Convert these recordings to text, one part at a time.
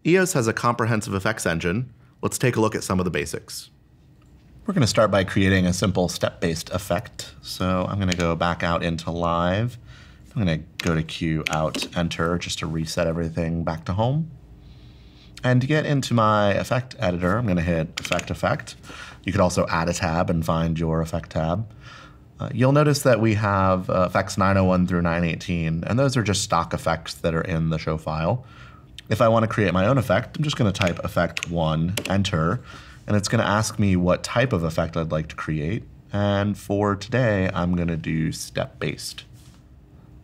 EOS has a comprehensive effects engine. Let's take a look at some of the basics. We're going to start by creating a simple step-based effect. So I'm going to go back out into Live. I'm going to go to Q, Out, Enter, just to reset everything back to home. And to get into my effect editor, I'm going to hit Effect. You could also add a tab and find your effect tab. You'll notice that we have effects 901 through 918, and those are just stock effects that are in the show file. If I want to create my own effect, I'm just going to type effect 1, enter, and it's going to ask me what type of effect I'd like to create. And for today, I'm going to do step-based.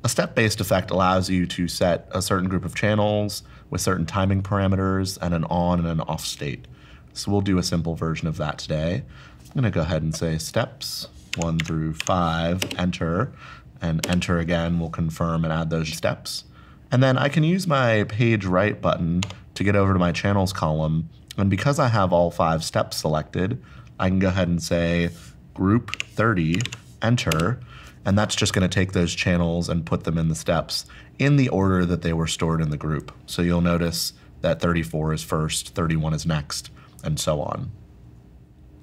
A step-based effect allows you to set a certain group of channels with certain timing parameters and an on and an off state. So we'll do a simple version of that today. I'm going to go ahead and say steps 1 through 5, enter, and enter again will confirm and add those steps. And then I can use my page right button to get over to my channels column. And because I have all 5 steps selected, I can go ahead and say group 30, enter, and that's just going to take those channels and put them in the steps in the order that they were stored in the group. So you'll notice that 34 is first, 31 is next, and so on.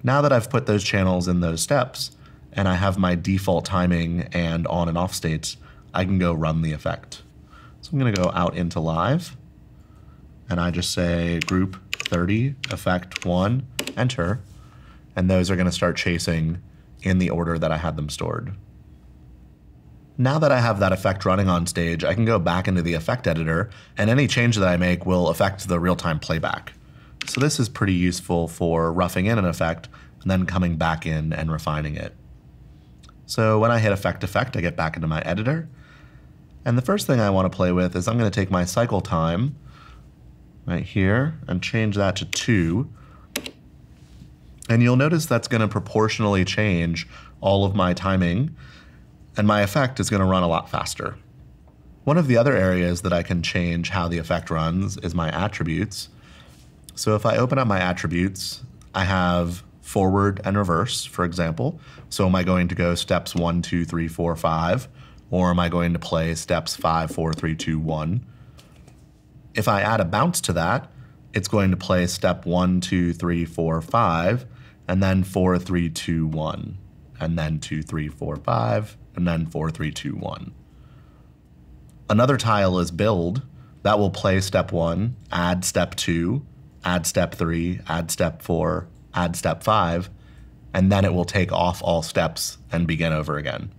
Now that I've put those channels in those steps, and I have my default timing and on and off states, I can go run the effect. So I'm going to go out into Live, and I just say group 30, effect 1, enter, and those are going to start chasing in the order that I had them stored. Now that I have that effect running on stage, I can go back into the effect editor, and any change that I make will affect the real-time playback. So this is pretty useful for roughing in an effect and then coming back in and refining it. So when I hit effect, I get back into my editor. And the first thing I want to play with is I'm going to take my cycle time right here and change that to 2. And you'll notice that's going to proportionally change all of my timing, and my effect is going to run a lot faster. One of the other areas that I can change how the effect runs is my attributes. So if I open up my attributes, I have forward and reverse, for example. So am I going to go steps 1, 2, 3, 4, 5, or am I going to play steps 5, 4, 3, 2, 1? If I add a bounce to that, it's going to play step 1, 2, 3, 4, 5, and then 4, 3, 2, 1, and then 2, 3, 4, 5, and then 4, 3, 2, 1. Another tile is build. That will play step 1, add step 2, add step 3, add step 4, add step 5, and then it will take off all steps and begin over again.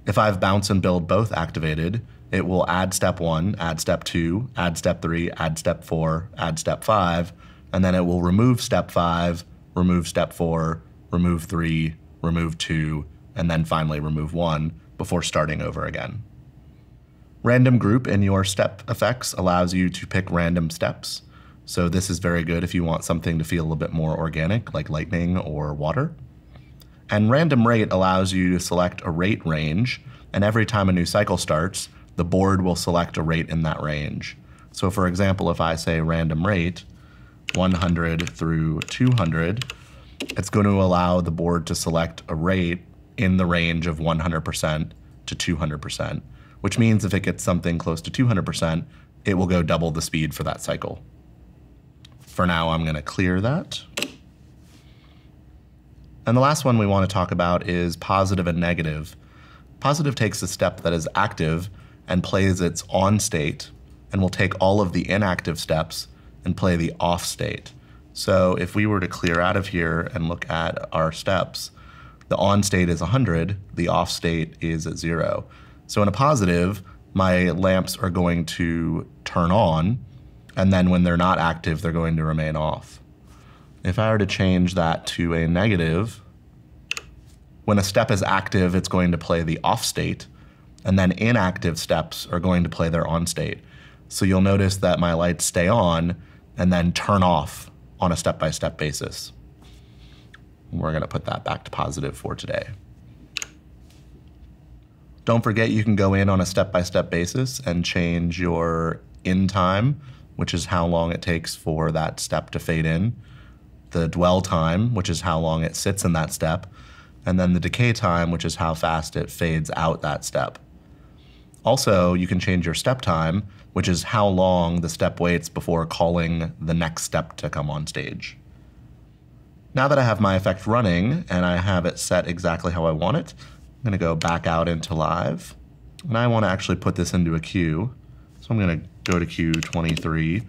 If I have bounce and build both activated, it will add step 1, add step 2, add step 3, add step 4, add step 5, and then it will remove step 5, remove step 4, remove 3, remove 2, and then finally remove 1 before starting over again. Random group in your step effects allows you to pick random steps. So this is very good if you want something to feel a bit more organic, like lightning or water. And random rate allows you to select a rate range, and every time a new cycle starts, the board will select a rate in that range. So for example, if I say random rate, 100 through 200, it's going to allow the board to select a rate in the range of 100% to 200%, which means if it gets something close to 200%, it will go double the speed for that cycle. For now, I'm going to clear that. And the last one we want to talk about is positive and negative. Positive takes a step that is active and plays its on state, and will take all of the inactive steps and play the off state. So if we were to clear out of here and look at our steps, the on state is 100, the off state is at 0. So in a positive, my lamps are going to turn on, and then when they're not active, they're going to remain off. If I were to change that to a negative, when a step is active, it's going to play the off state, and then inactive steps are going to play their on state. So you'll notice that my lights stay on and then turn off on a step-by-step basis. We're going to put that back to positive for today. Don't forget you can go in on a step-by-step basis and change your in time, which is how long it takes for that step to fade in, the dwell time, which is how long it sits in that step, and then the decay time, which is how fast it fades out that step. Also, you can change your step time which is how long the step waits before calling the next step to come on stage. Now that I have my effect running and I have it set exactly how I want it, I'm going to go back out into live. And I want to actually put this into a queue. So I'm going to go to queue 23.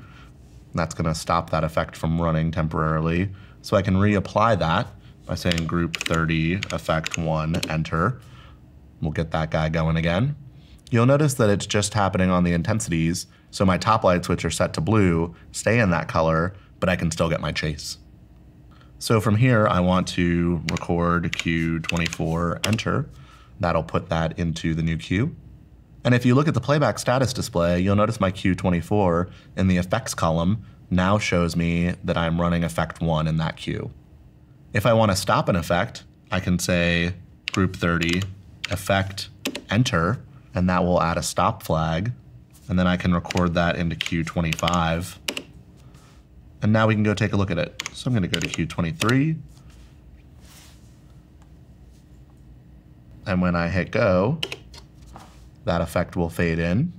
That's going to stop that effect from running temporarily. So I can reapply that by saying group 30, effect 1, enter. We'll get that guy going again. You'll notice that it's just happening on the intensities, so my top light switch are set to blue, stay in that color, but I can still get my chase. So from here, I want to record queue 24, enter. That'll put that into the new queue. And if you look at the playback status display, you'll notice my queue 24 in the effects column now shows me that I'm running effect 1 in that queue. If I want to stop an effect, I can say group 30, effect, enter, and that will add a stop flag. And then I can record that into queue 25. And now we can go take a look at it. So I'm going to go to queue 23. And when I hit go, that effect will fade in.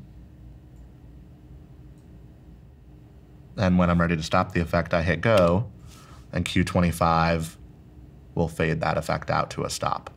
And when I'm ready to stop the effect, I hit go, and queue 25 will fade that effect out to a stop.